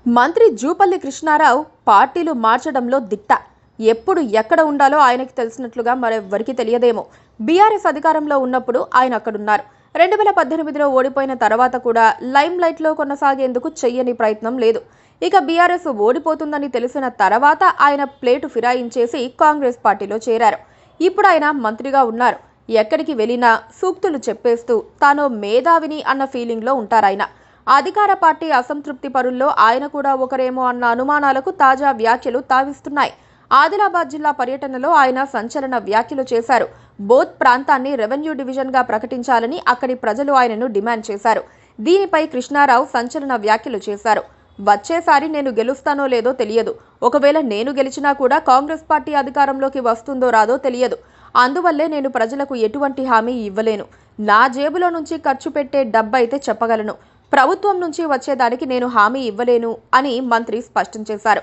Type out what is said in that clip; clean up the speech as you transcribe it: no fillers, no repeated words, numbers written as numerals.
మంత్రి జూపల్లి కృష్ణారావు పార్టీలు మార్చడంలో దిట్ట. ఎప్పుడు ఎక్కడ ఉండాలో ఆయనకి తెలిసినట్లుగా మరెవ్వరికీ తెలియదేమో. బీఆర్ఎస్ అధికారంలో ఉన్నప్పుడు ఆయన అక్కడున్నారు. 2018లో ఓడిపోయిన తర్వాత కూడా లైమ్ లైట్లో కొనసాగేందుకు చెయ్యని ప్రయత్నం లేదు. ఇక బీఆర్ఎస్ ఓడిపోతుందని తెలిసిన తర్వాత ఆయన ప్లేటు ఫిరాయించేసి కాంగ్రెస్ పార్టీలో చేరారు. ఇప్పుడు ఆయన మంత్రిగా ఉన్నారు. ఎక్కడికి వెళ్ళినా సూక్తులు చెప్పేస్తూ తాను మేధావిని అన్న ఫీలింగ్లో ఉంటారాయన. అధికార పార్టీ అసంతృప్తి పరుల్లో ఆయన కూడా ఒకరేమో అన్న అనుమానాలకు తాజా వ్యాఖ్యలు తావిస్తున్నాయి. ఆదిలాబాద్ జిల్లా పర్యటనలో ఆయన సంచలన వ్యాఖ్యలు చేశారు. బోత్ ప్రాంతాన్ని రెవెన్యూ డివిజన్ గా ప్రకటించాలని అక్కడి ప్రజలు ఆయనను డిమాండ్ చేశారు. దీనిపై కృష్ణారావు సంచలన వ్యాఖ్యలు చేశారు. వచ్చేసారి నేను గెలుస్తానో లేదో తెలియదు. ఒకవేళ నేను గెలిచినా కూడా కాంగ్రెస్ పార్టీ అధికారంలోకి వస్తుందో రాదో తెలియదు. అందువల్లే నేను ప్రజలకు ఎటువంటి హామీ ఇవ్వలేను. నా జేబులో నుంచి ఖర్చు పెట్టే డబ్బైతే చెప్పగలను. ప్రభుత్వం నుంచి వచ్చేదానికి నేను హామీ ఇవ్వలేను అని మంత్రి స్పష్టం చేశారు.